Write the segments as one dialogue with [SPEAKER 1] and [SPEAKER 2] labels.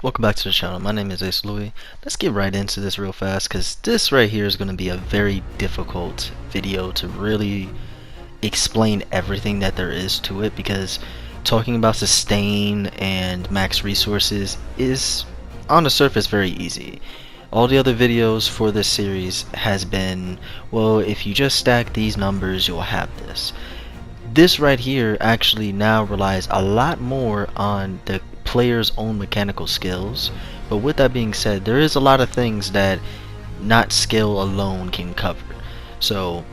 [SPEAKER 1] Welcome back to the channel. My name is acelewy. Let's get right into this real fast because this right here is going to be a very difficult video to really explain everything that there is to it, because talking about sustain and max resources is on the surface very easy. All the other videos for this series has been, well, if you just stack these numbers you'll have this. This right here actually now relies a lot more on the player's own mechanical skills, but with that being said, there is a lot of things that not skill alone can cover. So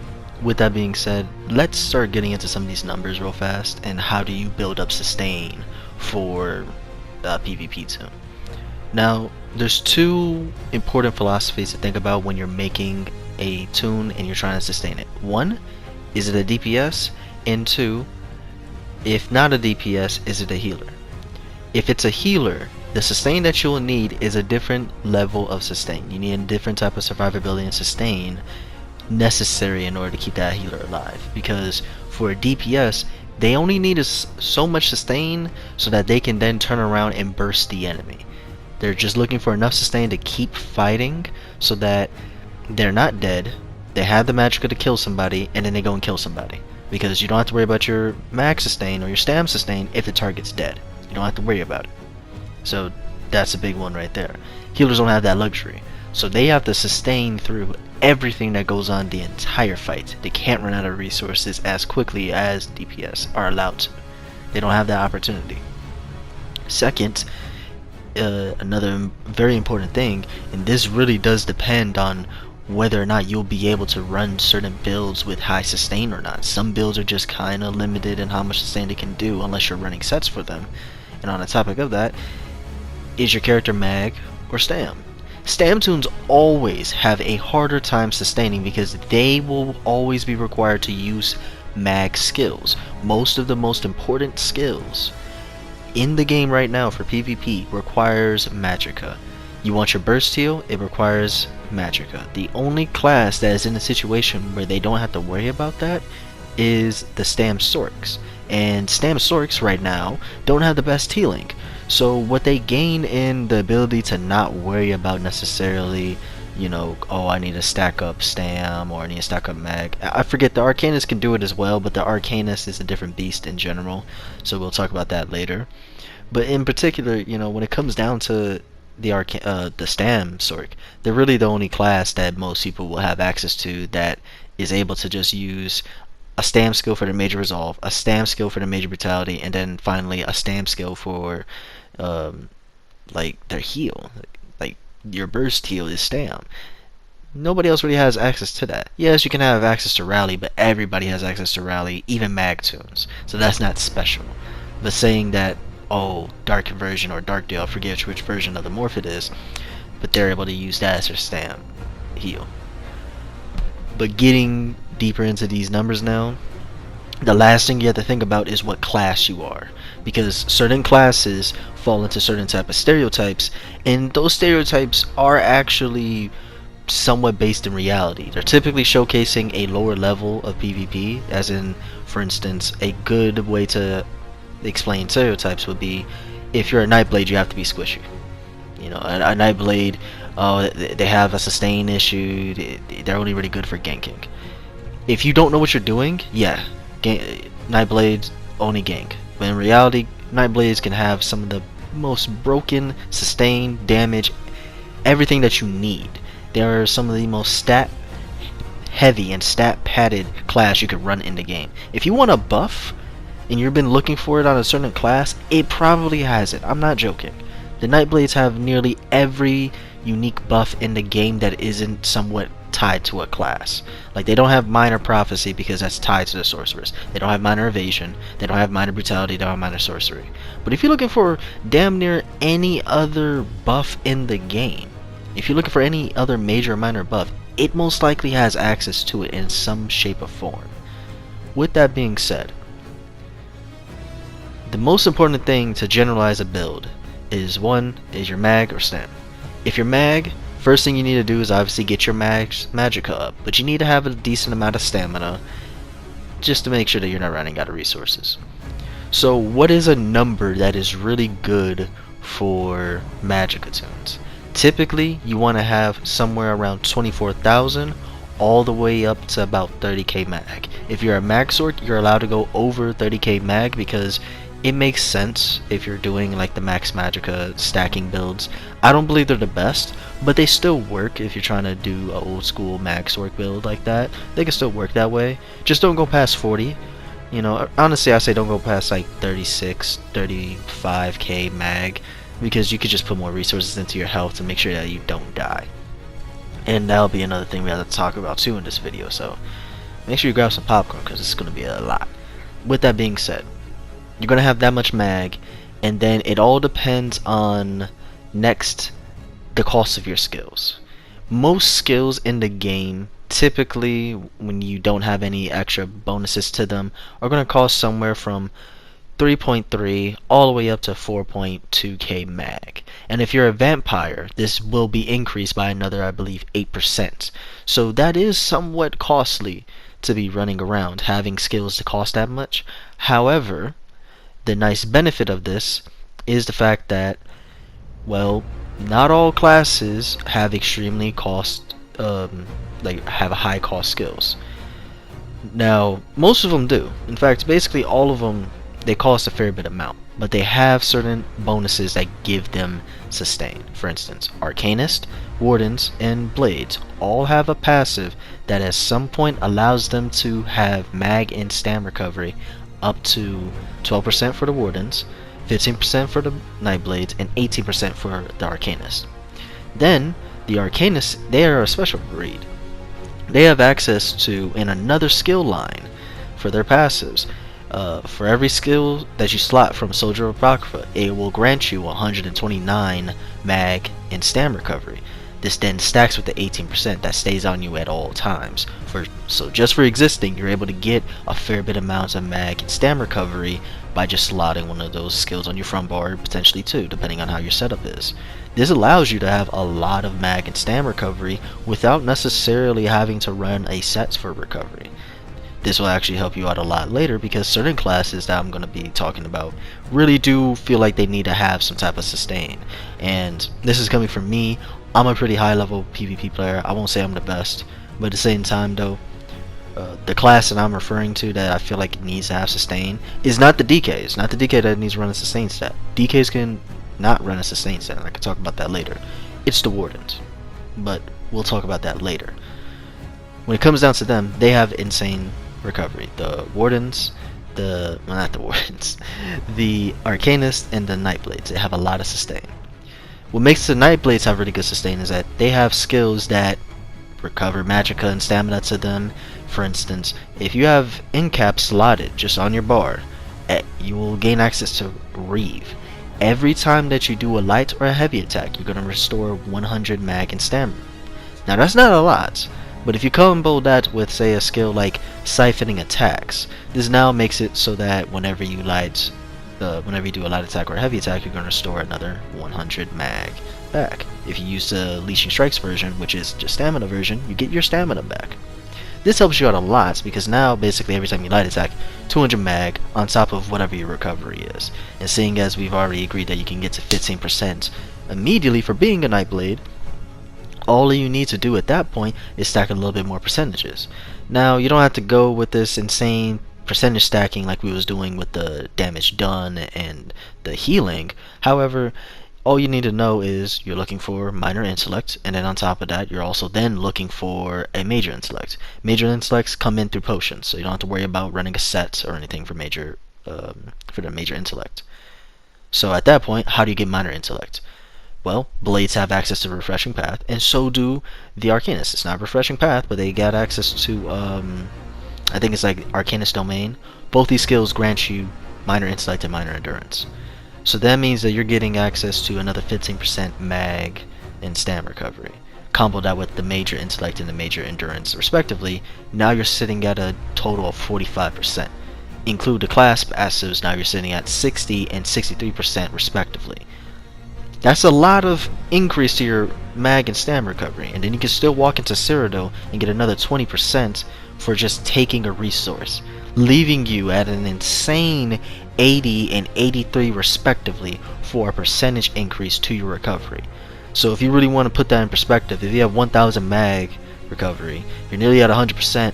[SPEAKER 1] with that being said, let's start getting into some of these numbers real fast and how do you build up sustain for PvP too. Now there's two important philosophies to think about when you're making a tune and you're trying to sustain it. One, is it a DPS? And two, if not a DPS, is it a healer? If it's a healer, the sustain that you'll need is a different level of sustain. You need a different type of survivability and sustain necessary in order to keep that healer alive. Because for a DPS, they only need so much sustain so that they can then turn around and burst the enemy. They're just looking for enough sustain to keep fighting so that they're not dead, they have the magic to kill somebody, and then they go and kill somebody. Because you don't have to worry about your max sustain or your stam sustain if the target's dead. You don't have to worry about it. So that's a big one right there. Healers don't have that luxury. So they have to sustain through everything that goes on the entire fight. They can't run out of resources as quickly as DPS are allowed to. They don't have that opportunity. Second, another very important thing, and this really does depend on whether or not you'll be able to run certain builds with high sustain or not. Some builds are just kind of limited in how much sustain they can do unless you're running sets for them. And on the topic of that, is your character mag or stam? Stam tunes always have a harder time sustaining because they will always be required to use mag skills. Most of the most important skills in the game right now for PvP requires magicka. You want your burst heal, it requires magicka. The only class that is in a situation where they don't have to worry about that is the stam sorks. And stam sorks right now don't have the best healing. So what they gain in the ability to not worry about necessarily, you know, oh, I need to stack up stam or I need to stack up mag. I forget, the Arcanist can do it as well, but the Arcanist is a different beast in general. So we'll talk about that later. But in particular, you know, when it comes down to the stam sork, they're really the only class that most people will have access to that is able to just use a stam skill for the major resolve, a stam skill for the major brutality, and then finally a stam skill for like their heal. Like your burst heal is stam. Nobody else really has access to that. Yes, you can have access to rally, but everybody has access to rally, even mag tunes. So that's not special. But saying that, oh, dark conversion or dark deal, I forget which version of the morph it is, but they're able to use that as their stam heal. But getting deeper into these numbers now, the last thing you have to think about is what class you are, because certain classes fall into certain type of stereotypes, and those stereotypes are actually somewhat based in reality. They're typically showcasing a lower level of PvP, as in, for instance, a good way to explain stereotypes would be, if you're a Nightblade, you have to be squishy. You know, a Nightblade, they have a sustain issue, they're only really good for ganking. If you don't know what you're doing, yeah, Nightblades only gank. But in reality, Nightblades can have some of the most broken sustain, damage, everything that you need. They are some of the most stat heavy and stat padded class you could run in the game. If you want a buff and you've been looking for it on a certain class, it probably has it. I'm not joking. The Nightblades have nearly every unique buff in the game that isn't somewhat tied to a class. Like, they don't have minor prophecy because that's tied to the sorceress. They don't have minor evasion. They don't have minor brutality. They don't have minor sorcery. But if you're looking for damn near any other buff in the game, if you're looking for any other major or minor buff, it most likely has access to it in some shape or form. With that being said, the most important thing to generalize a build is, one, is your mag or stam. If you're mag, first thing you need to do is obviously get your magicka up, but you need to have a decent amount of stamina just to make sure that you're not running out of resources. So what is a number that is really good for magic attunes. Typically, you want to have somewhere around 24,000 all the way up to about 30k mag. If you're a mag sort, you're allowed to go over 30k mag because it makes sense if you're doing like the max magica stacking builds. I don't believe they're the best, but they still work if you're trying to do an old school mag sort build like that. They can still work that way. Just don't go past 40. You know, honestly, I say don't go past like 36, 35k mag, because you could just put more resources into your health to make sure that you don't die. And that'll be another thing we have to talk about too in this video, so make sure you grab some popcorn because it's going to be a lot. With that being said, you're going to have that much mag, and then it all depends on next the cost of your skills. Most skills in the game, typically when you don't have any extra bonuses to them, are going to cost somewhere from 3.3 all the way up to 4.2k mag. And if you're a vampire, this will be increased by another, I believe, 8%. So that is somewhat costly to be running around having skills to cost that much. However, the nice benefit of this is the fact that, well, not all classes have extremely cost like have high cost skills. Now, most of them do. In fact, basically all of them, they cost a fair bit amount, but they have certain bonuses that give them sustain. For instance, Arcanist, Wardens, and Blades all have a passive that at some point allows them to have mag and stam recovery up to 12% for the Wardens, 15% for the Nightblades, and 18% for the Arcanist. Then, the Arcanists, they are a special breed. They have access to another skill line for their passives. For every skill that you slot from Soldier of Apocrypha, it will grant you 129 mag and stam recovery. This then stacks with the 18% that stays on you at all times. So just for existing, you're able to get a fair bit amounts of mag and stam recovery by just slotting one of those skills on your front bar, potentially two, depending on how your setup is. This allows you to have a lot of mag and stam recovery without necessarily having to run a sets for recovery. This will actually help you out a lot later because certain classes that I'm going to be talking about really do feel like they need to have some type of sustain. And this is coming from me. I'm a pretty high level PvP player. I won't say I'm the best, but at the same time though, the class that I'm referring to that I feel like it needs to have sustain is not the DK. It's not the DK that needs to run a sustain stat. DKs can not run a sustain stat, and I can talk about that later. It's the Wardens, but we'll talk about that later. When it comes down to them, they have insane recovery. The Wardens, not the Wardens, the Arcanists and the Nightblades, they have a lot of sustain. What makes the Nightblades have really good sustain is that they have skills that recover magicka and stamina to them. For instance, if you have Incap slotted just on your bar, you will gain access to Reeve. Every time that you do a light or a heavy attack, you're going to restore 100 mag and stamina. Now that's not a lot, but if you combo that with, say, a skill like siphoning attacks, this now makes it so that whenever you do a light attack or a heavy attack, you're going to restore another 100 mag back. If you use the Leashing Strikes version, which is just stamina version, you get your stamina back. This helps you out a lot because now basically every time you light attack, 200 mag on top of whatever your recovery is. And seeing as we've already agreed that you can get to 15% immediately for being a Nightblade, all you need to do at that point is stack a little bit more percentages. Now, you don't have to go with this insane percentage stacking like we was doing with the damage done and the healing. However, all you need to know is you're looking for minor intellect, and then on top of that, you're also then looking for a major intellect. Major intellects come in through potions, so you don't have to worry about running a set or anything for the major intellect. So at that point, how do you get minor intellect? Well, Blades have access to Refreshing Path, and so do the Arcanists. It's not a Refreshing Path, but they got access to, I think it's like Arcanist Domain. Both these skills grant you minor intellect and minor endurance. So that means that you're getting access to another 15% mag and stam recovery. Combo that with the major intellect and the major endurance respectively, now you're sitting at a total of 45%. Include the class passives, now you're sitting at 60 and 63% respectively. That's a lot of increase to your mag and stam recovery, and then you can still walk into Cyrodiil and get another 20% for just taking a resource, leaving you at an insane 80 and 83 respectively for a percentage increase to your recovery. So if you really want to put that in perspective, if you have 1000 mag recovery, you're nearly at 100%,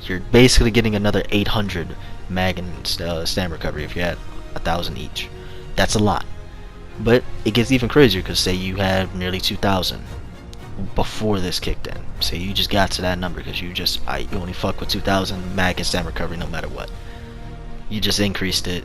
[SPEAKER 1] you're basically getting another 800 mag and stam recovery if you're at 1000 each. That's a lot. But it gets even crazier because say you had nearly 2000 before this kicked in. Say you just got to that number because you only fuck with 2000 mag and stam recovery no matter what. You just increased it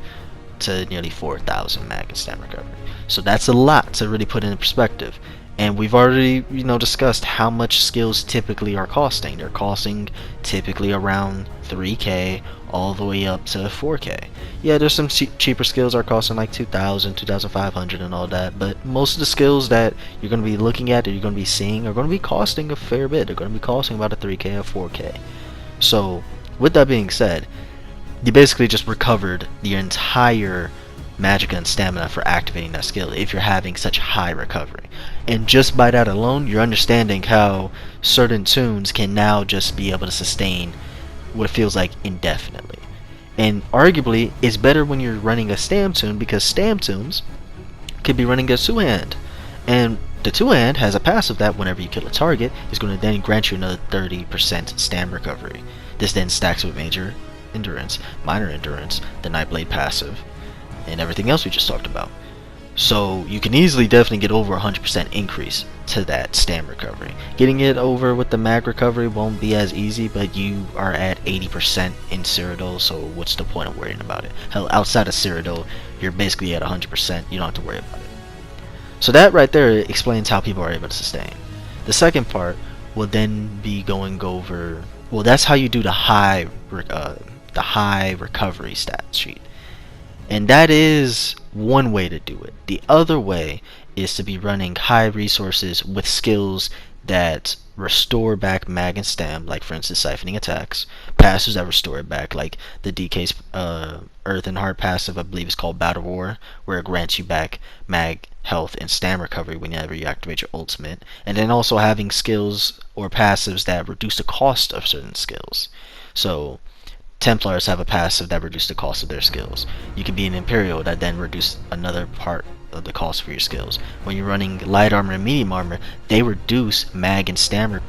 [SPEAKER 1] to nearly 4000 mag and stam recovery. So that's a lot to really put into perspective. And we've already, discussed how much skills typically are costing. They're costing typically around 3k all the way up to 4k. Yeah, there's some cheaper skills are costing like 2000, 2500 and all that, but most of the skills that you're going to be looking at, that you're going to be seeing, are going to be costing a fair bit. They're going to be costing about a 3k or 4k. So, with that being said, you basically just recovered the entire magicka and stamina for activating that skill if you're having such high recovery. And just by that alone, you're understanding how certain tunes can now just be able to sustain what it feels like indefinitely. And arguably, it's better when you're running a stam tune, because stam tunes could be running a two-hand. And the two-hand has a passive that whenever you kill a target, is going to then grant you another 30% stam recovery. This then stacks with major endurance, minor endurance, the Nightblade passive, and everything else we just talked about. So you can easily definitely get over 100% increase to that stam recovery. Getting it over with the mag recovery won't be as easy, but you are at 80% in Cyrodiil, so what's the point of worrying about it? Hell, outside of Cyrodiil, you're basically at 100%, you don't have to worry about it. So that right there explains how people are able to sustain. The second part will then be going over, well, that's how you do the high recovery stat sheet. And that is one way to do it. The other way is to be running high resources with skills that restore back mag and stam, like for instance siphoning attacks, passives that restore it back, like the DK's Earth and Heart passive, I believe is called Battle War, where it grants you back mag, health, and stam recovery whenever you activate your ultimate. And then also having skills or passives that reduce the cost of certain skills. So Templars have a passive that reduces the cost of their skills. You can be an Imperial that then reduce another part of the cost for your skills. When you're running light armor and medium armor, they reduce mag and stam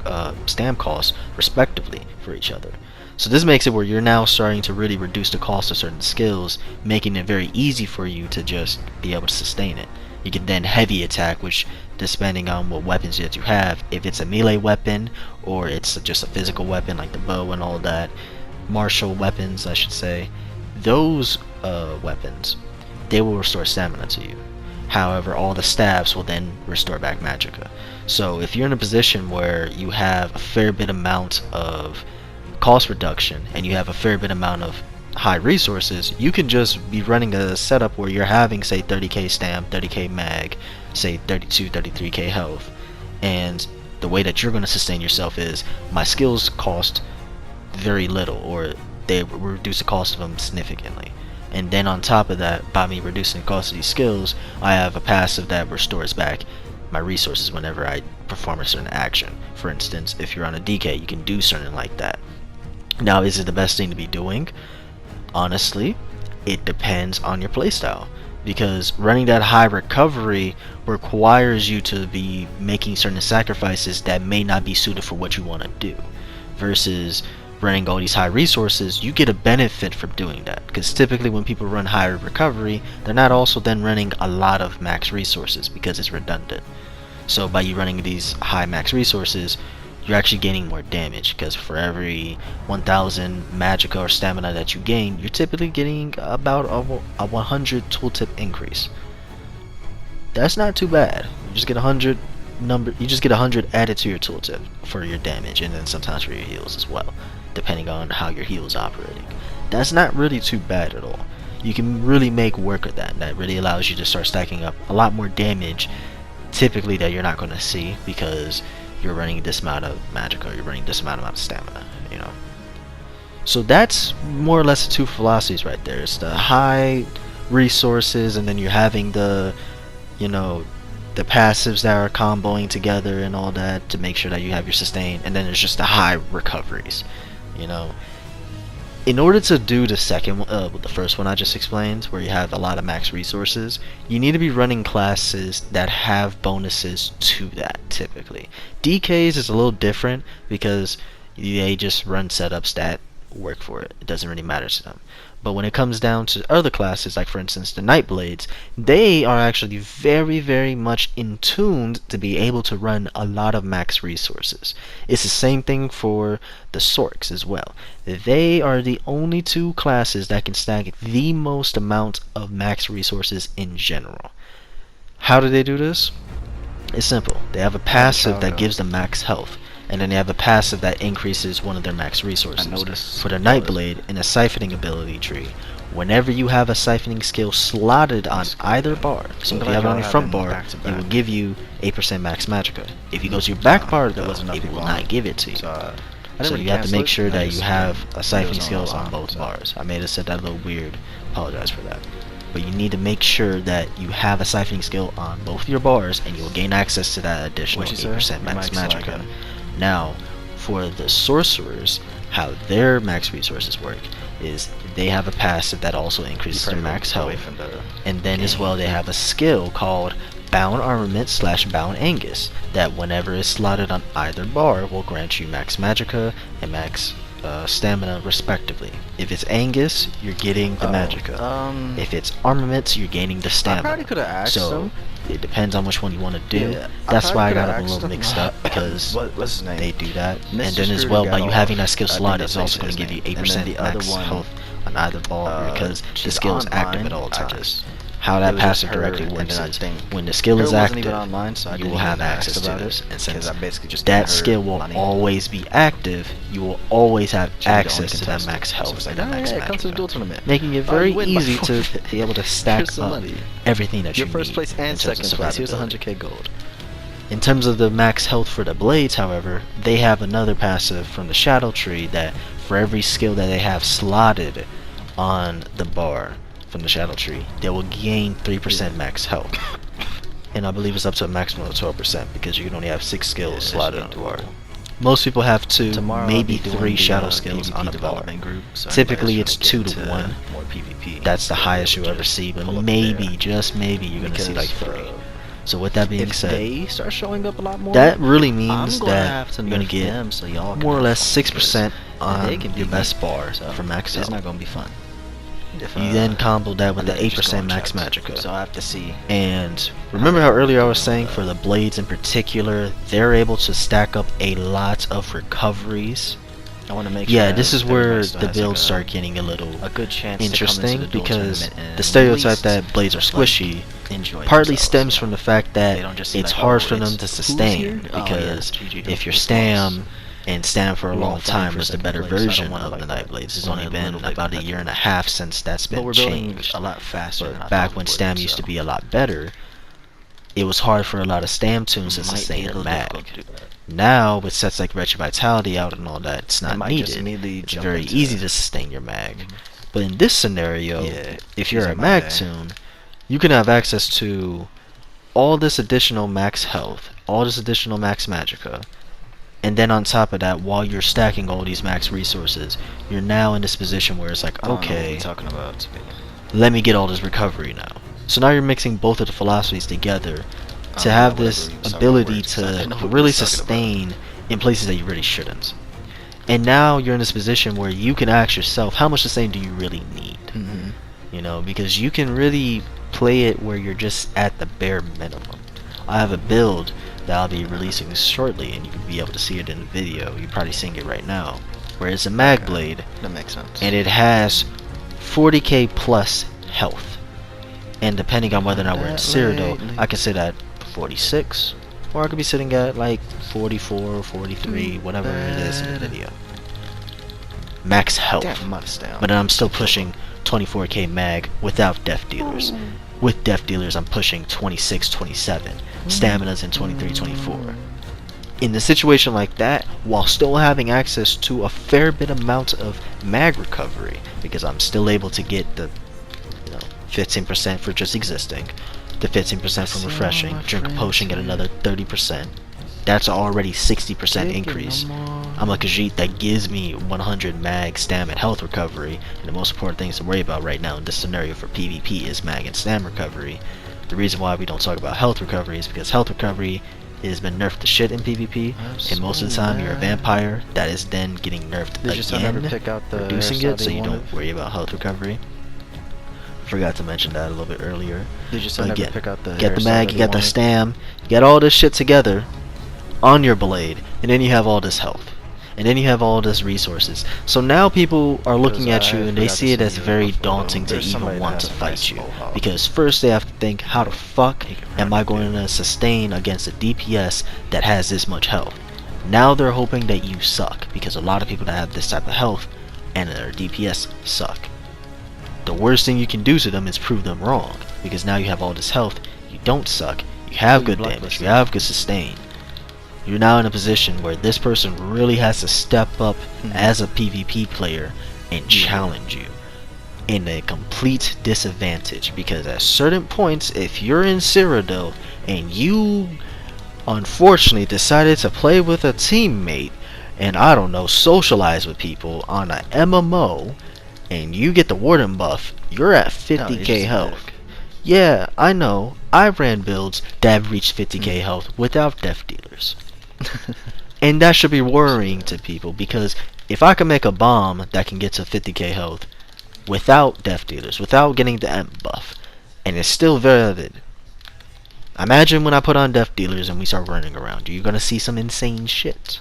[SPEAKER 1] costs respectively for each other. So this makes it where you're now starting to really reduce the cost of certain skills, making it very easy for you to just be able to sustain it. You can then heavy attack, which depending on what weapons that you have, if it's a melee weapon or it's just a physical weapon like the bow and all that, martial weapons I should say, those weapons, they will restore stamina to you. However, all the staffs will then restore back magicka. So if you're in a position where you have a fair bit amount of cost reduction and you have a fair bit amount of high resources, you can just be running a setup where you're having say 30k stam, 30k mag, say 32, 33k health, and the way that you're going to sustain yourself is my skills cost very little, or they reduce the cost of them significantly. And then on top of that, by me reducing the cost of these skills, I have a passive that restores back my resources whenever I perform a certain action. For instance, if you're on a DK, you can do something like that. Now, is it the best thing to be doing? Honestly, it depends on your playstyle, because running that high recovery requires you to be making certain sacrifices that may not be suited for what you want to do, versus running all these high resources. You get a benefit from doing that, because typically when people run high recovery, they're not also then running a lot of max resources because it's redundant. So by you running these high max resources, you're actually gaining more damage, because for every 1000 magicka or stamina that you gain, you're typically getting about a 100 tooltip increase. That's not too bad. You just get 100 added to your tooltip for your damage, and then sometimes for your heals as well, depending on how your heal is operating. That's not really too bad at all. You can really make work of that. That really allows you to start stacking up a lot more damage, typically that you're not going to see because you're running this amount of magicka, or you're running this amount of stamina, you know. So that's more or less the two philosophies right there. It's the high resources, and then you're having the, the passives that are comboing together and all that to make sure that you have your sustain, and then there's just the high recoveries, In order to do the second one, the first one I just explained, where you have a lot of max resources, you need to be running classes that have bonuses to that, typically. DKs is a little different because they just run setups that work for it. It doesn't really matter to them. But when it comes down to other classes, like for instance the Nightblades, they are actually very, very much in tuned to be able to run a lot of max resources. It's the same thing for the Sorks as well. They are the only two classes that can stack the most amount of max resources in general. How do they do this? It's simple. They have a passive that gives them max health, and then they have a passive that increases one of their max resources. For the Nightblade, in a siphoning ability tree, whenever you have a siphoning skill slotted on either bar, so if you have it on your front bar, it will give you 8% max magicka. If you go to your back bar, though, it will not give it to you. So you have to make sure that you have a siphoning skill on both bars. I may have said that a little weird. Apologize for that. But you need to make sure that you have a siphoning skill on both your bars, and you will gain access to that additional 8% max magicka. Now, for the sorcerers, how their max resources work is they have a passive that also increases their max health, and then as well they have a skill called Bound Armament / Bound Angus that whenever it's slotted on either bar will grant you max magicka and max stamina respectively. If it's Angus, you're getting the magicka. If it's armaments, you're gaining the stamina.
[SPEAKER 2] I probably could have asked
[SPEAKER 1] so it depends on which one you want to do.
[SPEAKER 2] Yeah,
[SPEAKER 1] that's why I got them a little mixed up, because
[SPEAKER 2] what's his name?
[SPEAKER 1] they do that. And then as well, by you having that skill slot, it's also going to give you 8% max health on either bar, because the skill is active at all times. How that passive directly works is when the skill is active, you will have access to this, and since that skill will always be active, you will always have access to that max health and that max magicka, making it very easy to be able to stack up everything that you need.
[SPEAKER 2] Your first place and second place. Here's 100k gold.
[SPEAKER 1] In terms of the max health for the blades, however, they have another passive from the Shadow Tree that for every skill that they have slotted on the bar from the Shadow Tree, they will gain 3% max health. And I believe it's up to a maximum of 12% because you can only have 6 skills slotted on the bar. Most people have 2, maybe 3 shadow skills on a bar. Typically it's 2 to 1. That's the highest you'll ever see, but maybe, just maybe, you're gonna see like 3. So with that being said,
[SPEAKER 2] they start showing up a lot more,
[SPEAKER 1] that really means that you're gonna get more or less 6% on your best bar for max health.
[SPEAKER 2] It's not gonna be fun.
[SPEAKER 1] You then combo that with the 8% max magicka. So I have to see. And remember how earlier I was saying for the blades in particular, they're able to stack up a lot of recoveries.
[SPEAKER 2] I want to make sure.
[SPEAKER 1] Yeah, this is where the builds start getting a little interesting, because the stereotype that blades are squishy partly stems from the fact that it's hard for them to sustain, because if your stam and stam for a long time was the better version of the Nightblades. It's only been about a year and a half since that's been changed.
[SPEAKER 2] A lot faster.
[SPEAKER 1] Back when stam used to be a lot better, it was hard for a lot of stam tunes to sustain a mag. Now, with sets like Retro Vitality out and all that, it's not needed. It's very easy to sustain your mag. But in this scenario, if you're a mag tune, you can have access to all this additional max health, all this additional max magicka, and then on top of that, while you're stacking all these max resources, you're now in this position where it's like, okay, let me get all this recovery now. So now you're mixing both of the philosophies together to have this ability to really sustain in places that you really shouldn't. And now you're in this position where you can ask yourself, how much sustain do you really need? You know, because you can really play it where you're just at the bare minimum. I have a build that I'll be releasing shortly, and you can be able to see it in the video. You're probably seeing it right now, where it's a mag blade,
[SPEAKER 2] that makes sense,
[SPEAKER 1] and it has 40k plus health. And depending on whether or not we're in Cyrodiil, I can sit at 46, or I could be sitting at like 44 or 43, whatever it is in the video. Max health, but then I'm still pushing 24k mag without death dealers. With death dealers, I'm pushing 26, 27. Stamina's in 23, 24. In a situation like that, while still having access to a fair bit amount of mag recovery, because I'm still able to get the 15% for just existing, the 15% from refreshing, drink a potion, get another 30%, That's already 60% increase. I'm a Khajiit that gives me 100 mag, stam, and health recovery, and the most important things to worry about right now in this scenario for PvP is mag and stam recovery. The reason why we don't talk about health recovery is because health recovery has been nerfed to shit in PvP, and most of the time you're a vampire that is then getting nerfed again, reducing it, so you don't worry about health recovery. Forgot to mention that a little bit earlier.
[SPEAKER 2] But again,
[SPEAKER 1] get the mag, you got the stam, you got all this shit together on your blade, and then you have all this health, and then you have all this resources. So now people are looking at you and they see it as very daunting to even want to fight you, because first they have to think, how the fuck am I going to sustain against a DPS that has this much health? Now they're hoping that you suck, because a lot of people that have this type of health and their DPS suck. The worst thing you can do to them is prove them wrong, because now you have all this health, you don't suck, you have good damage, you have good sustain. You're now in a position where this person really has to step up as a PvP player and challenge you in a complete disadvantage, because at certain points, if you're in Cyrodiil and you unfortunately decided to play with a teammate and, I don't know, socialize with people on an MMO, and you get the Warden buff, you're at 50k health. Yeah, I know. I ran builds that have reached 50k health without death dealers. And that should be worrying to people, because if I can make a bomb that can get to 50k health without death dealers, without getting the M buff, and it's still valid, imagine when I put on death dealers and we start running around, you're gonna see some insane shit.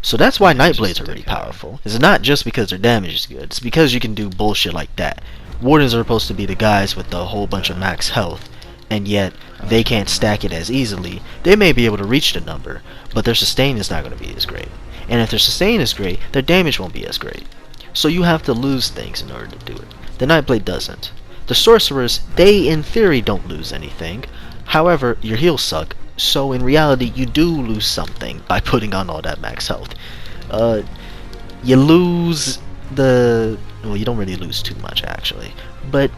[SPEAKER 1] So that's why Nightblades are really powerful. It's not just because their damage is good, it's because you can do bullshit like that. Wardens are supposed to be the guys with the whole bunch of max health, and yet they can't stack it as easily. They may be able to reach the number, but their sustain is not going to be as great. And if their sustain is great, their damage won't be as great. So you have to lose things in order to do it. The Nightblade doesn't. The Sorcerers, they in theory don't lose anything. However, your heals suck, so in reality you do lose something by putting on all that max health. You lose the... well, you don't really lose too much actually, but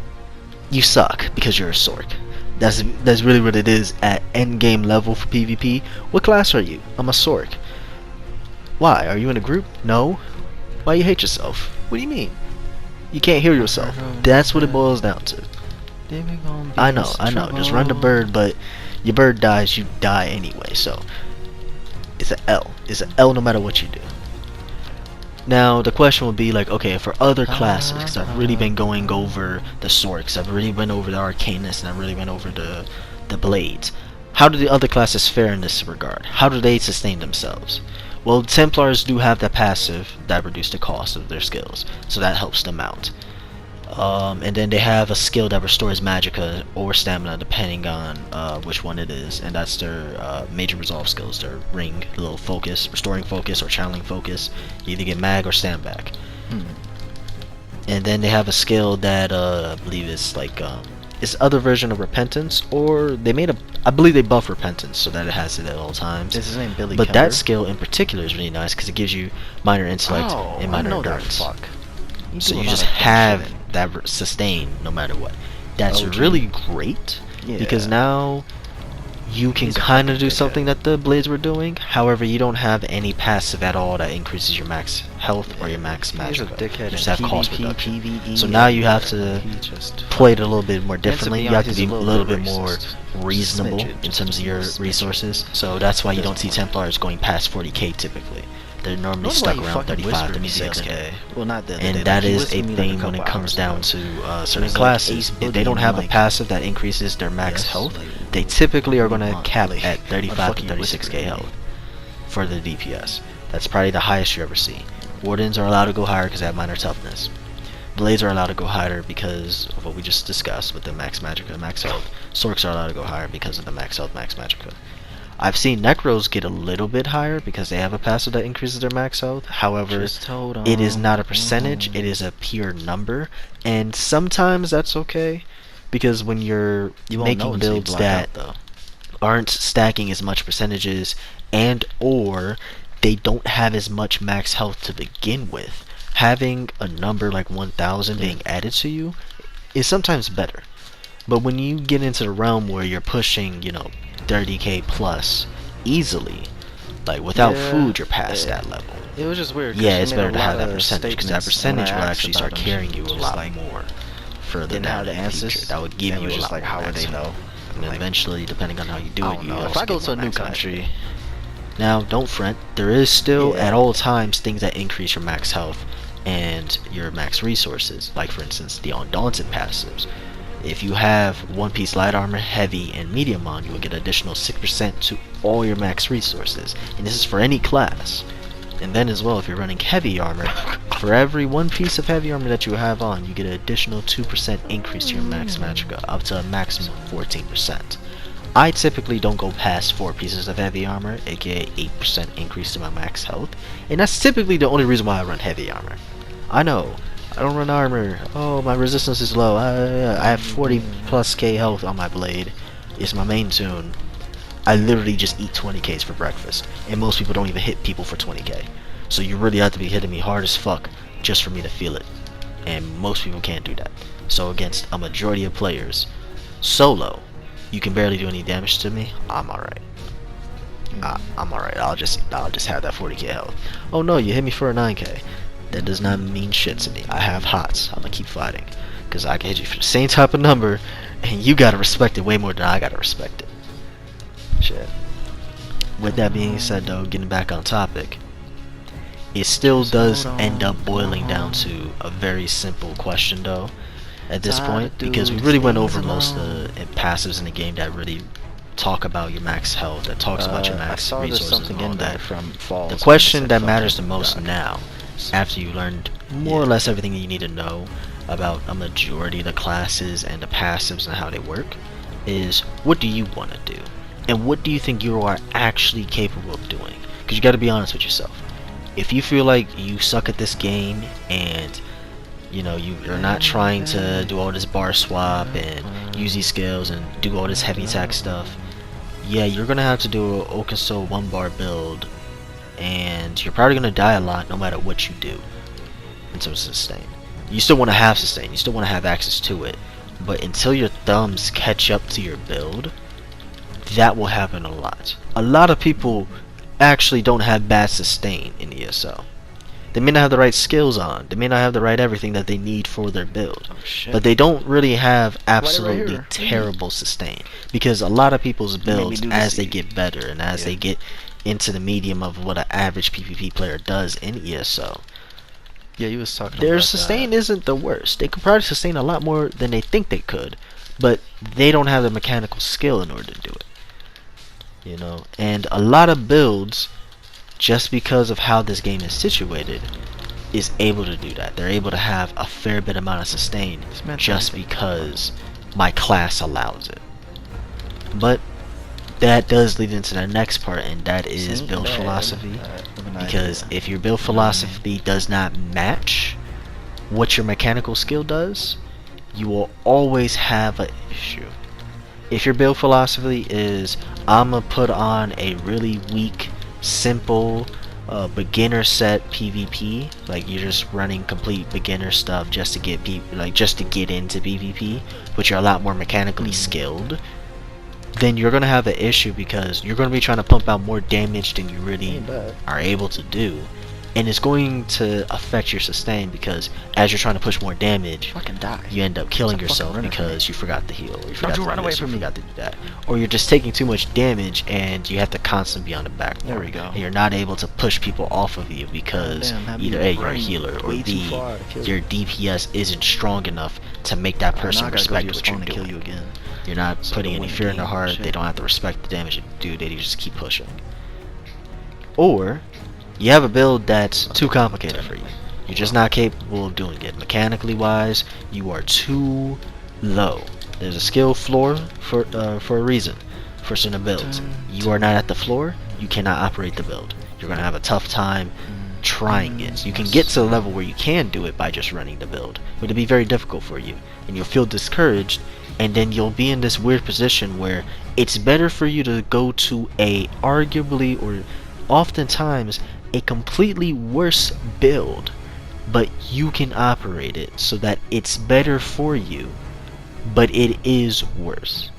[SPEAKER 1] you suck because you're a Sorc. That's really what it is at endgame level for PvP. What class are you? I'm a Sorc. Why? Are you in a group? No. Why you hate yourself? What do you mean? You can't heal yourself. That's what it boils down to. I know. Just run the bird, but your bird dies, you die anyway. So it's an L. It's an L no matter what you do. Now the question would be like, okay, for other classes, because I've really been going over the Sorcs, I've really been over the Arcanists, and I've really been over the Blades. How do the other classes fare in this regard? How do they sustain themselves? Well, Templars do have that passive that reduces the cost of their skills, so that helps them out. And then they have a skill that restores magicka or stamina depending on which one it is, and that's their major resolve skills, their ring, little focus, restoring focus or channeling focus. You either get mag or stam back. And then they have a skill that I believe is like it's other version of repentance, or they made a, I believe they buff repentance so that it has it at all times.
[SPEAKER 2] Is his name Billy
[SPEAKER 1] But
[SPEAKER 2] Kemper?
[SPEAKER 1] that skill in particular is really nice because it gives you minor intellect and minor endurance. So you just have that sustain no matter what. That's really great because now you can kind of do something that the Blades were doing. However, you don't have any passive at all that increases your max health or your max magicka. You just have cost reduction. So now you have to play it a little bit more differently. You have to be a little bit more reasonable in terms of your resources. So that's why you don't see Templars going past 40k typically. They're normally stuck around 35 to 36k. And that is a thing when it comes down to certain classes. If they don't have a passive that increases their max health, they typically are going to cap at 35 to 36k health for the DPS. That's probably the highest you ever see. Wardens are allowed to go higher because they have minor toughness. Blades are allowed to go higher because of what we just discussed with the max magicka, max health. Sorcs are allowed to go higher because of the max health, max magicka. I've seen Necros get a little bit higher because they have a passive that increases their max health. However, it is not a percentage, it is a pure number. And sometimes that's okay, because when you're making builds that aren't stacking as much percentages and or they don't have as much max health to begin with, having a number like 1000 being added to you is sometimes better. But when you get into the realm where you're pushing, you know, 30k plus easily. Like without
[SPEAKER 2] Yeah,
[SPEAKER 1] food, you're past that level.
[SPEAKER 2] It was just weird. 'Cause
[SPEAKER 1] Yeah,
[SPEAKER 2] she
[SPEAKER 1] it's
[SPEAKER 2] made
[SPEAKER 1] better
[SPEAKER 2] a
[SPEAKER 1] to have
[SPEAKER 2] lot
[SPEAKER 1] that
[SPEAKER 2] of
[SPEAKER 1] percentage because that
[SPEAKER 2] statements when I
[SPEAKER 1] percentage will
[SPEAKER 2] asked
[SPEAKER 1] actually
[SPEAKER 2] about
[SPEAKER 1] start
[SPEAKER 2] them,
[SPEAKER 1] carrying
[SPEAKER 2] she
[SPEAKER 1] you a
[SPEAKER 2] just,
[SPEAKER 1] lot
[SPEAKER 2] like,
[SPEAKER 1] more further
[SPEAKER 2] didn't
[SPEAKER 1] down
[SPEAKER 2] have the
[SPEAKER 1] in the
[SPEAKER 2] answers.
[SPEAKER 1] future. That would give
[SPEAKER 2] And
[SPEAKER 1] you
[SPEAKER 2] it
[SPEAKER 1] a
[SPEAKER 2] was
[SPEAKER 1] lot
[SPEAKER 2] just like,
[SPEAKER 1] more
[SPEAKER 2] how would
[SPEAKER 1] max
[SPEAKER 2] they
[SPEAKER 1] health.
[SPEAKER 2] know?
[SPEAKER 1] And then
[SPEAKER 2] Like,
[SPEAKER 1] eventually, depending on how you do
[SPEAKER 2] I
[SPEAKER 1] it,
[SPEAKER 2] don't
[SPEAKER 1] you
[SPEAKER 2] know. If
[SPEAKER 1] also
[SPEAKER 2] I go
[SPEAKER 1] get
[SPEAKER 2] to
[SPEAKER 1] more
[SPEAKER 2] a new
[SPEAKER 1] max health.
[SPEAKER 2] country,
[SPEAKER 1] Now, don't fret. There is still,
[SPEAKER 2] Yeah.
[SPEAKER 1] at all times, things that increase your max health and your max resources. Like, for instance, the Undaunted passives. If you have One Piece Light Armor, Heavy, and Medium on, you will get additional 6% to all your max resources. And this is for any class. And then as well, if you're running Heavy Armor, for every one piece of Heavy Armor that you have on, you get an additional 2% increase to your max magica, up to a maximum of 14%. I typically don't go past 4 pieces of Heavy Armor, aka 8% increase to my max health, and that's typically the only reason why I run Heavy Armor. I know, I don't run armor, oh my resistance is low, I have 40 plus K health on my blade, it's my main tune. I literally just eat 20Ks for breakfast, and most people don't even hit people for 20K. So you really have to be hitting me hard as fuck just for me to feel it, and most people can't do that. So against a majority of players, solo, you can barely do any damage to me, I'm alright. I'm alright, I'll just have that 40K health. Oh no, you hit me for a 9K. That does not mean shit to me. I have hots, I'm gonna keep fighting. Because I can hit you for the same type of number, and you gotta respect it way more than I gotta respect it. Shit. With that being said though, getting back on topic, it still does end up boiling down to a very simple question though at this point, because we really went over most of the passives in the game that really talk about your max health, that talks about your max resources and all that. The question that matters the most now, after you learned more or less everything you need to know about a majority of the classes and the passives and how they work, is what do you want to do? And what do you think you are actually capable of doing? Because you got to be honest with yourself. If you feel like you suck at this game and you know you're not trying to do all this bar swap and use these skills and do all this heavy attack stuff, yeah, you're gonna have to do an Okenso 1-bar build, and you're probably gonna die a lot no matter what you do in terms of sustain. You still want to have sustain, you still want to have access to it, but until your thumbs catch up to your build, that will happen a lot. A lot of people actually don't have bad sustain in ESO. They may not have the right skills on, they may not have the right everything that they need for their build, but they don't really have absolutely terrible sustain, because a lot of people's builds, as they get better and as they get into the medium of what an average PvP player does in ESO,
[SPEAKER 2] you was talking
[SPEAKER 1] their
[SPEAKER 2] about
[SPEAKER 1] sustain
[SPEAKER 2] that.
[SPEAKER 1] isn't the worst. They could probably sustain a lot more than they think they could, but they don't have the mechanical skill in order to do it. You know, and a lot of builds, just because of how this game is situated, is able to do that. They're able to have a fair bit amount of sustain just because my class allows it. But that does lead into the next part, and that is build philosophy. Because if your build philosophy does not match what your mechanical skill does, you will always have an issue. If your build philosophy is, I'm gonna put on a really weak, simple, beginner set PvP, like you're just running complete beginner stuff just to get just to get into PvP, but you're a lot more mechanically skilled, then you're gonna have an issue, because you're gonna be trying to pump out more damage than you really are able to do, and it's going to affect your sustain, because as you're trying to push more damage, you end up killing yourself because you forgot to heal, or you forgot to do this, or you forgot to do that, or you're just taking too much damage and you have to constantly be on the back line.
[SPEAKER 2] There we go.
[SPEAKER 1] And you're not able to push people off of you because either A, you're a healer, or B, your DPS isn't strong enough to make that person respect what you're doing. You're not putting any fear in their heart, they don't have to respect the damage you do, they just keep pushing. Or you have a build that's too complicated for you. You're just not capable of doing it. Mechanically wise, you are too low. There's a skill floor for a reason for certain builds. You are not at the floor, you cannot operate the build. You're gonna have a tough time trying it. You can get to the level where you can do it by just running the build, but it'll be very difficult for you, and you'll feel discouraged, and then you'll be in this weird position where it's better for you to go to a arguably, or oftentimes, a completely worse build, but you can operate it so that it's better for you, but it is worse.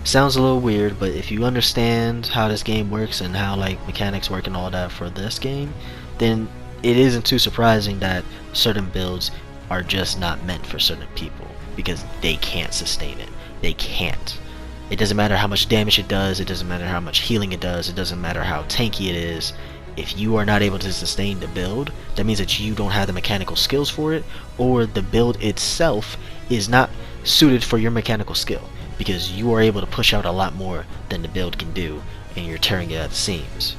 [SPEAKER 1] Sounds a little weird, but if you understand how this game works and how like mechanics work and all that for this game, then it isn't too surprising that certain builds are just not meant for certain people because they can't sustain it. They can't. It doesn't matter how much damage it does, it doesn't matter how much healing it does, it doesn't matter how tanky it is. If you are not able to sustain the build, that means that you don't have the mechanical skills for it, or the build itself is not suited for your mechanical skill, because you are able to push out a lot more than the build can do, and you're tearing it at the seams.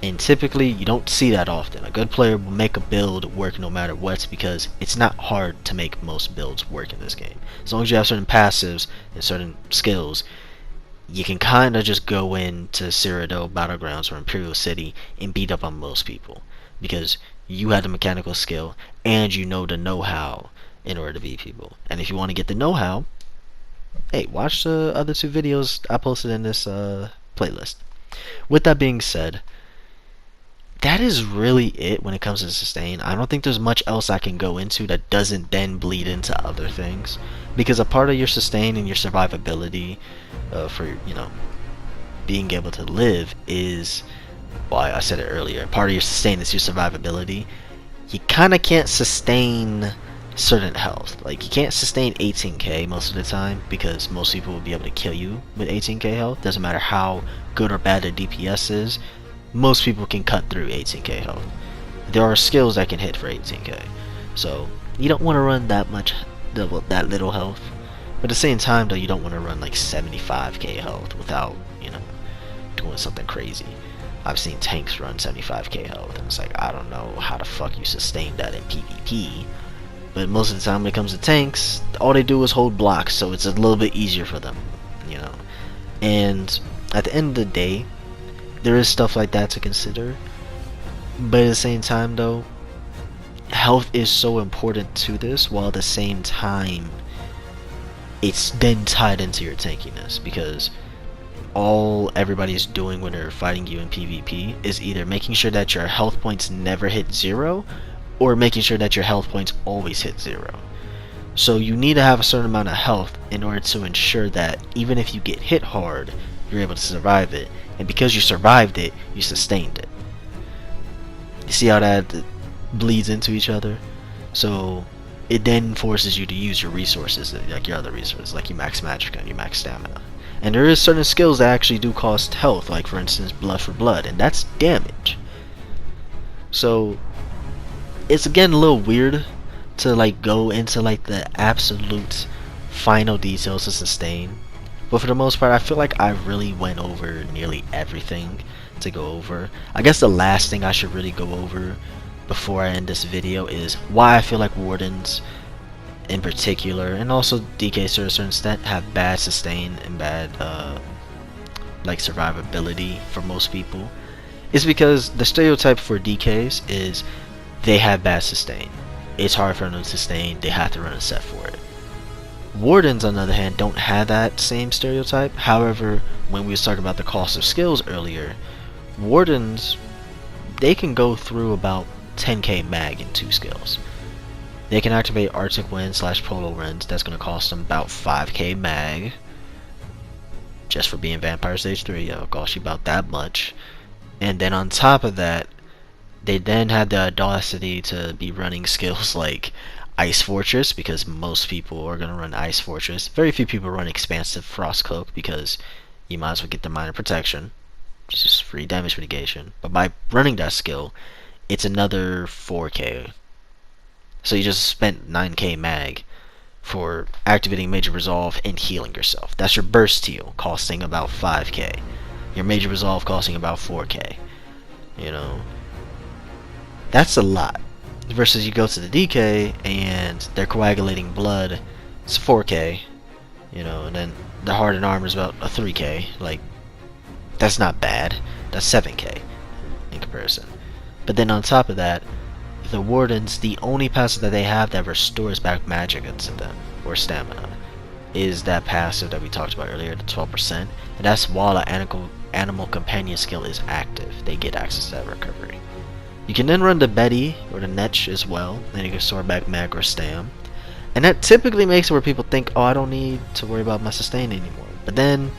[SPEAKER 1] And typically, you don't see that often. A good player will make a build work no matter what, because it's not hard to make most builds work in this game. As long as you have certain passives and certain skills, you can kind of just go into Cyrodiil Battlegrounds or Imperial City and beat up on most people, because you have the mechanical skill and you know the know-how in order to beat people. And if you want to get the know-how, hey, watch the other two videos I posted in this playlist. With that being said, that is really it when it comes to sustain. I don't think there's much else I can go into that doesn't then bleed into other things, because a part of your sustain and your survivability for, you know, being able to live is, well, I said it earlier, part of your sustain is your survivability. You kind of can't sustain certain health. Like, you can't sustain 18k most of the time, because most people will be able to kill you with 18k health. Doesn't matter how good or bad their DPS is, most people can cut through 18k health. There are skills that can hit for 18k, so you don't want to run that much, that little health. But at the same time, though, you don't want to run like 75k health without, you know, doing something crazy. I've seen tanks run 75k health, and it's like, I don't know how the fuck you sustain that in PvP. But most of the time when it comes to tanks, all they do is hold blocks, so it's a little bit easier for them, you know. And at the end of the day, there is stuff like that to consider. But at the same time, though, health is so important to this, while at the same time, it's then tied into your tankiness, because all everybody's doing when they're fighting you in PvP is either making sure that your health points never hit 0, or making sure that your health points always hit 0. So you need to have a certain amount of health in order to ensure that even if you get hit hard, you're able to survive it, and because you survived it, you sustained it. You see how that bleeds into each other? So it then forces you to use your resources, like your other resources, like your max magicka and your max stamina. And there is certain skills that actually do cost health, like for instance blood for blood, and that's damage. So it's again a little weird to like go into like the absolute final details to sustain, but for the most part I feel like I really went over nearly everything to go over. I guess the last thing I should really go over before I end this video is why I feel like Wardens in particular, and also DK to a certain extent, have bad sustain and bad like survivability for most people. Is because the stereotype for DKs is they have bad sustain. It's hard for them to sustain, they have to run a set for it. Wardens, on the other hand, don't have that same stereotype. However, when we was talking about the cost of skills earlier, Wardens, they can go through about 10k mag in 2 skills. They can activate Arctic Wind / Polar Winds. That's going to cost them about 5k mag. Just for being Vampire Stage 3, it'll cost you about that much. And then on top of that, they then had the audacity to be running skills like Ice Fortress, because most people are going to run Ice Fortress. Very few people run Expansive Frost Cloak, because you might as well get the minor protection, which is just free damage mitigation. But by running that skill, it's another 4k. So you just spent 9k mag for activating Major Resolve and healing yourself. That's your burst heal, costing about 5k. Your Major Resolve costing about 4k. You know, that's a lot. Versus you go to the DK and they're coagulating blood, it's 4k. You know, and then the hardened armor is about a 3k. Like, that's not bad. That's 7k in comparison. But then on top of that, the Wardens, the only passive that they have that restores back magic into them, or stamina, is that passive that we talked about earlier, the 12%, and that's while an animal companion skill is active. They get access to that recovery. You can then run the Betty or the Netch as well, and you can restore back mag or stam. And that typically makes it where people think, oh, I don't need to worry about my sustain anymore. But then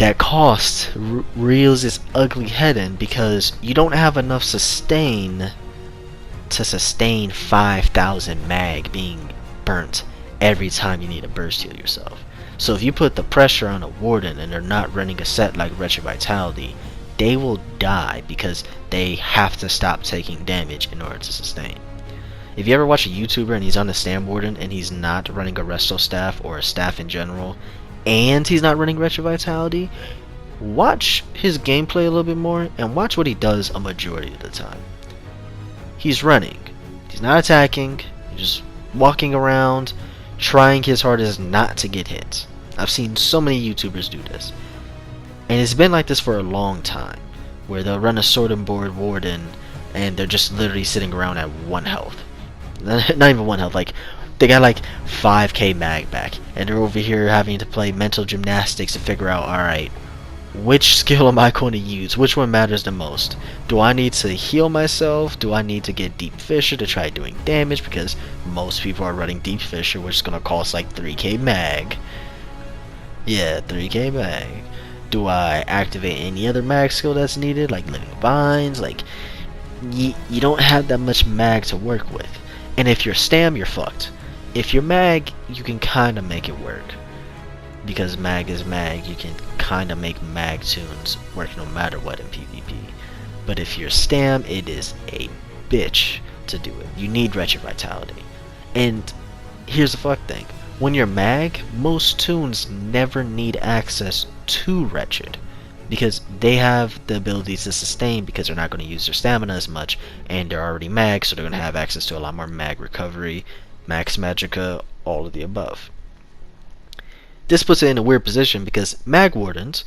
[SPEAKER 1] that cost reels its ugly head in because you don't have enough sustain to sustain 5,000 mag being burnt every time you need to burst heal yourself. So if you put the pressure on a Warden and they're not running a set like Retrovitality, they will die because they have to stop taking damage in order to sustain. If you ever watch a YouTuber and he's on the Stand Warden and he's not running a Resto staff or a staff in general, and he's not running Retrovitality, watch his gameplay a little bit more and watch what he does a majority of the time. He's running. He's not attacking. He's just walking around, trying his hardest not to get hit. I've seen so many YouTubers do this. And it's been like this for a long time, where they'll run a sword and board Warden and they're just literally sitting around at 1 health. Not even 1 health, like they got like 5k mag back and they're over here having to play mental gymnastics to figure out, alright, which skill am I going to use? Which one matters the most? Do I need to heal myself? Do I need to get Deep Fissure to try doing damage? Because most people are running Deep Fissure, which is going to cost like 3k mag. Yeah, 3k mag. Do I activate any other mag skill that's needed? Like Living Vines? Like, you don't have that much mag to work with. And if you're Stam, you're fucked. If you're mag, you can kind of make it work. Because mag is mag, you can kind of make mag tunes work no matter what in PvP. But if you're Stam, it is a bitch to do it. You need Retrovitality. And here's the fuck thing. When you're mag, most tunes never need access to Wretched. Because they have the ability to sustain because they're not going to use their stamina as much. And they're already mag, so they're going to have access to a lot more mag recovery, max magicka, all of the above. This puts it in a weird position because mag wardens,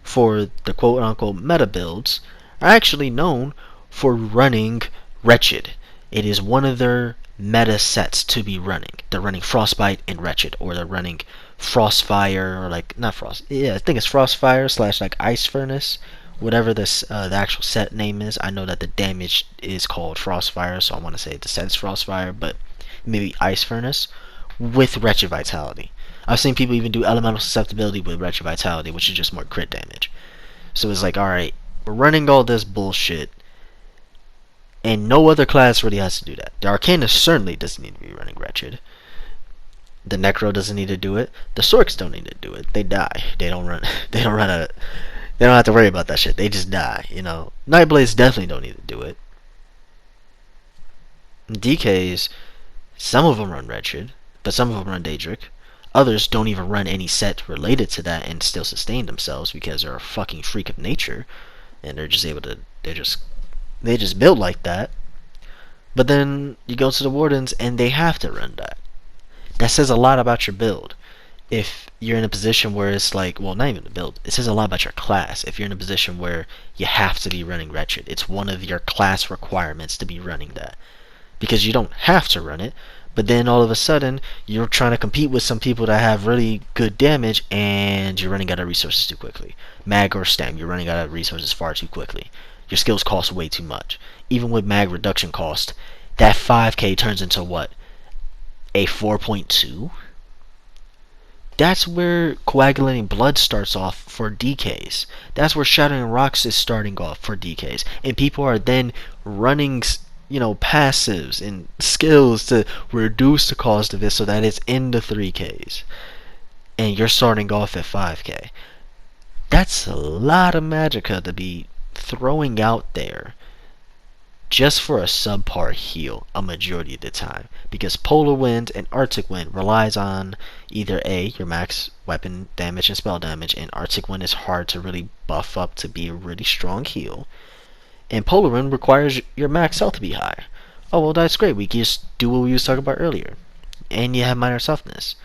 [SPEAKER 1] for the quote-unquote meta builds, are actually known for running Wretched. It is one of their meta sets to be running. They're running Frostbite and Wretched, or they're running Frostfire, or like, not Frost, yeah, I think it's Frostfire / like Ice Furnace, whatever this the actual set name is. I know that the damage is called Frostfire, so I want to say the set's Frostfire, but maybe Ice Furnace with Wretched Vitality. I've seen people even do Elemental Susceptibility with Wretched Vitality, which is just more crit damage. So it's like, alright, we're running all this bullshit, and no other class really has to do that. The Arcanist certainly doesn't need to be running Wretched. The Necro doesn't need to do it. The Sorks don't need to do it. They die. They don't run. They don't have to worry about that shit. They just die. You know. Nightblades definitely don't need to do it. DKs, some of them run Wretched, but some of them run Daedric. Others don't even run any set related to that and still sustain themselves because they're a fucking freak of nature, and they're just able to. They just build like that. But then you go to the Wardens and they have to run that. That says a lot about your build. If you're in a position where it's like, well, not even the build, it says a lot about your class. If you're in a position where you have to be running Wretched, it's one of your class requirements to be running that. Because you don't have to run it, but then all of a sudden, you're trying to compete with some people that have really good damage, and you're running out of resources too quickly. Mag or Stam, you're running out of resources far too quickly. Your skills cost way too much. Even with mag reduction cost, that 5k turns into what? A 4.2? That's where Coagulating Blood starts off for DKs. That's where Shattering Rocks is starting off for DKs. And people are then running, passives and skills to reduce the cost of it so that it's in the 3Ks. And you're starting off at 5k. That's a lot of magicka to be throwing out there just for a subpar heal a majority of the time, because Polar Wind and Arctic Wind relies on either A, your max weapon damage and spell damage, and Arctic Wind is hard to really buff up to be a really strong heal, and Polar Wind requires your max health to be high. Oh well, that's great, we can just do what we was talking about earlier, and you have minor softness.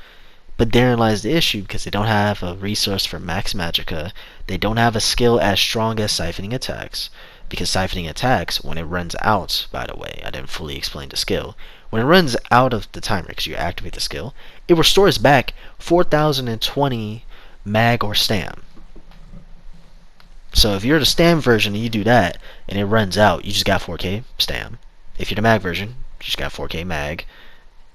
[SPEAKER 1] But therein lies the issue, because they don't have a resource for max magicka, they don't have a skill as strong as siphoning attacks, because siphoning attacks, when it runs out, by the way, I didn't fully explain the skill, when it runs out of the timer, because you activate the skill, it restores back 4020 mag or stam. So if you're the stam version and you do that, and it runs out, you just got 4k stam. If you're the mag version, you just got 4k mag.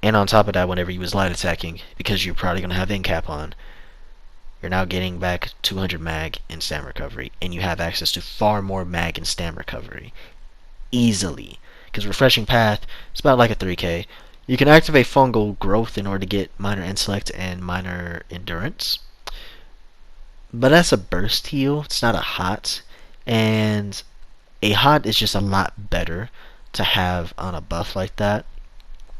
[SPEAKER 1] And on top of that, whenever you was light attacking, because you're probably going to have end cap on, you're now getting back 200 mag and stam recovery, and you have access to far more mag and stam recovery easily. Because refreshing path is about like a 3k. You can activate fungal growth in order to get minor intellect and minor endurance, but that's a burst heal. It's not a hot, and a hot is just a lot better to have on a buff like that.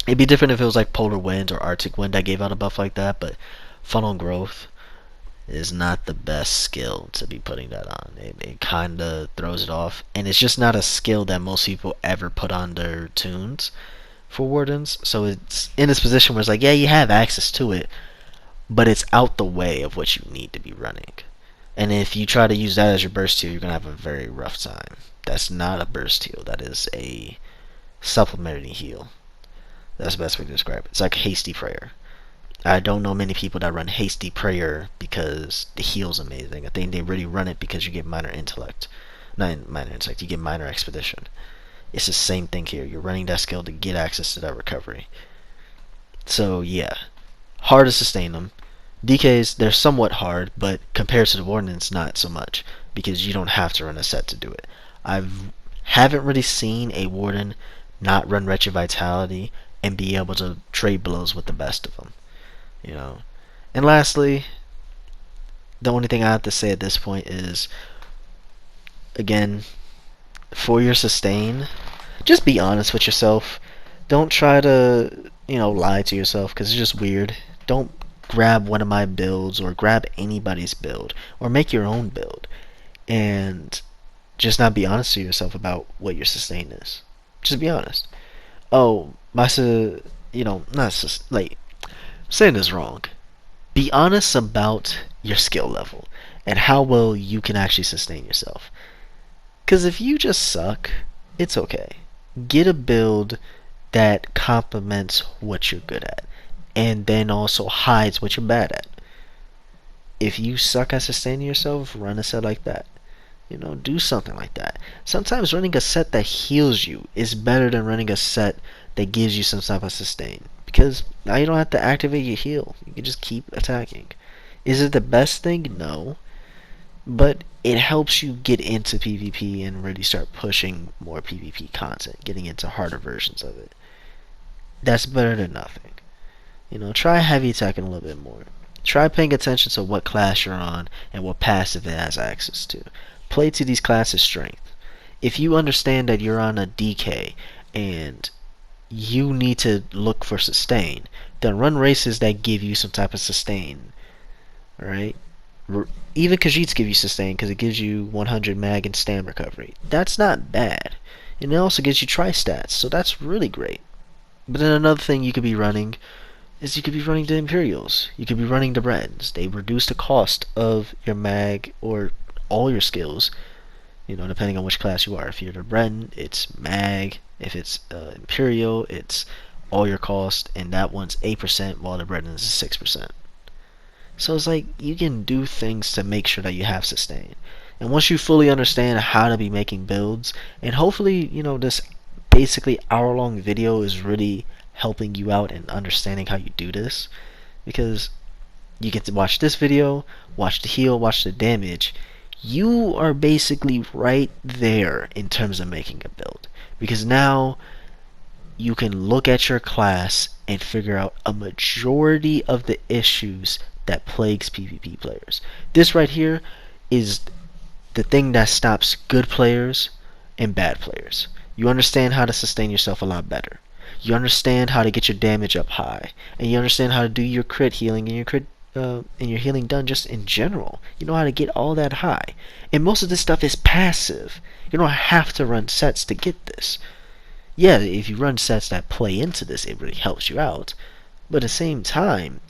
[SPEAKER 1] It'd be different if it was like Polar Wind or Arctic Wind that gave out a buff like that, but Funnel Growth is not the best skill to be putting that on. It kind of throws it off, and it's just not a skill that most people ever put on their tunes for Wardens. So it's in this position where it's like, yeah, you have access to it, but it's out the way of what you need to be running. And if you try to use that as your burst heal, you're going to have a very rough time. That's not a burst heal. That is a supplementary heal. That's the best way to describe it. It's like hasty prayer. I don't know many people that run hasty prayer because the heal's amazing. I think they really run it because you get minor intellect. Not minor intellect, you get minor expedition. It's the same thing here. You're running that skill to get access to that recovery. So yeah, hard to sustain them. DKs, they're somewhat hard, but compared to the Warden, it's not so much because you don't have to run a set to do it. I haven't really seen a Warden not run Wretched Vitality and be able to trade blows with the best of them. You know. And lastly, the only thing I have to say at this point is, again, for your sustain, just be honest with yourself. Don't try to, lie to yourself because it's just weird. Don't grab one of my builds or grab anybody's build or make your own build and just not be honest to yourself about what your sustain is. Just be honest. Oh, like, saying this wrong. Be honest about your skill level and how well you can actually sustain yourself. Because if you just suck, it's okay. Get a build that complements what you're good at and then also hides what you're bad at. If you suck at sustaining yourself, run a set like that. Do something like that. Sometimes running a set that heals you is better than running a set that gives you some type of sustain. Because now you don't have to activate your heal. You can just keep attacking. Is it the best thing? No. But it helps you get into PvP and really start pushing more PvP content. Getting into harder versions of it. That's better than nothing. Try heavy attacking a little bit more. Try paying attention to what class you're on and what passive it has access to. Play to these classes' strength. If you understand that you're on a DK and you need to look for sustain, then run races that give you some type of sustain. Alright? Even Khajiits give you sustain because it gives you 100 mag and stam recovery. That's not bad. And it also gives you tri-stats, so that's really great. But then another thing you could be running is you could be running the Imperials. You could be running the Brens. They reduce the cost of your mag or all your skills, depending on which class you are. If you're the Bren, it's mag. If it's Imperial, it's all your cost, and that one's 8%, while the Bren is 6%. So it's like you can do things to make sure that you have sustain. And once you fully understand how to be making builds, and hopefully, this basically hour-long video is really helping you out in understanding how you do this, because you get to watch this video, watch the heal, watch the damage. You are basically right there in terms of making a build, because now you can look at your class and figure out a majority of the issues that plagues PvP players. This right here is the thing that stops good players and bad players. You understand how to sustain yourself a lot better. You understand how to get your damage up high, and you understand how to do your crit healing and your healing done just in general. You know how to get all that high. And most of this stuff is passive. You don't have to run sets to get this. Yeah, if you run sets that play into this, it really helps you out. But at the same time,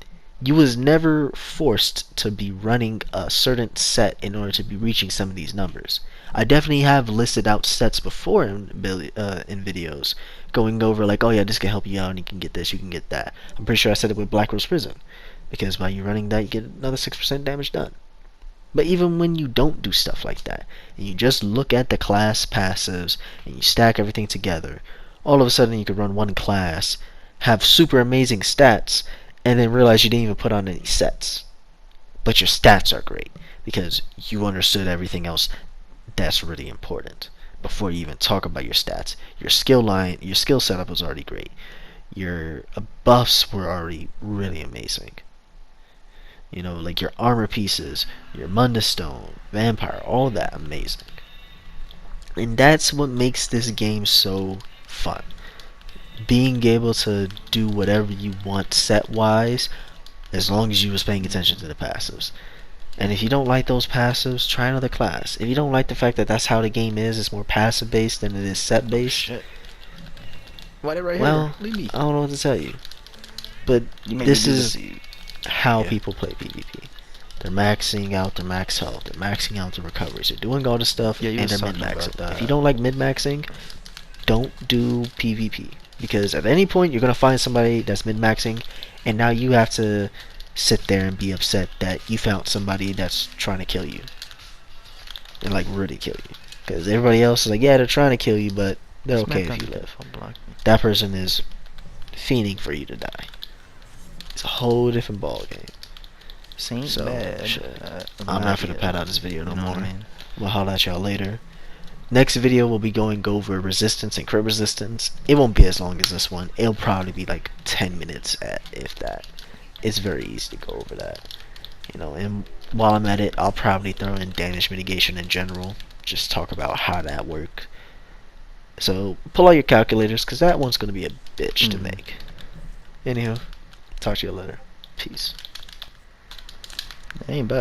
[SPEAKER 1] you was never forced to be running a certain set in order to be reaching some of these numbers. I definitely have listed out sets before in videos, going over like, oh yeah, this can help you out, and you can get this, you can get that. I'm pretty sure I said it with Black Rose Prison, because by you running that, you get another 6% damage done. But even when you don't do stuff like that, and you just look at the class passives, and you stack everything together, all of a sudden you could run one class, have super amazing stats, and then realize you didn't even put on any sets. but your stats are great because you understood everything else that's really important before you even talk about your stats. Your skill setup was already great. Your buffs were already really amazing. You know, like your armor pieces, your Mundus Stone, Vampire, all that amazing. And that's what makes this game so fun. Being able to do whatever you want set wise, as long as you was paying attention to the passives. And if you don't like those passives, try another class. If you don't like the fact that that's how the game is, it's more passive based than it is set based.
[SPEAKER 2] Shit. Why did right
[SPEAKER 1] Well,
[SPEAKER 2] here? Leave me.
[SPEAKER 1] I don't know what to tell you. But
[SPEAKER 2] You made
[SPEAKER 1] this
[SPEAKER 2] me do
[SPEAKER 1] is
[SPEAKER 2] this.
[SPEAKER 1] how
[SPEAKER 2] Yeah.
[SPEAKER 1] people play PvP. They're maxing out their max health. They're maxing out their recoveries. They're doing all this stuff,
[SPEAKER 2] Yeah, you
[SPEAKER 1] and
[SPEAKER 2] was
[SPEAKER 1] they're
[SPEAKER 2] talking about
[SPEAKER 1] min-maxing.
[SPEAKER 2] that.
[SPEAKER 1] If you don't like min-maxing, don't do PvP. Because at any point, you're going to find somebody that's min-maxing, and now you have to sit there and be upset that you found somebody that's trying to kill you. And, like, really kill you. Because everybody else is like, yeah, they're trying to kill you, but they're okay if you live. That person is fiending for you to die. It's a whole different ball game.
[SPEAKER 2] Saint
[SPEAKER 1] So,
[SPEAKER 2] bad.
[SPEAKER 1] shit. I'm not gonna pad out this video no more. We'll holler at y'all later. Next video we'll be going over resistance and crit resistance. It won't be as long as this one. It'll probably be like 10 minutes if that. It's very easy to go over that. You know, and while I'm at it, I'll probably throw in damage mitigation in general. Just talk about how that works. So pull out your calculators, because that one's gonna be a bitch to make. Anyhow, talk to you later. Peace.
[SPEAKER 2] Ain't bad.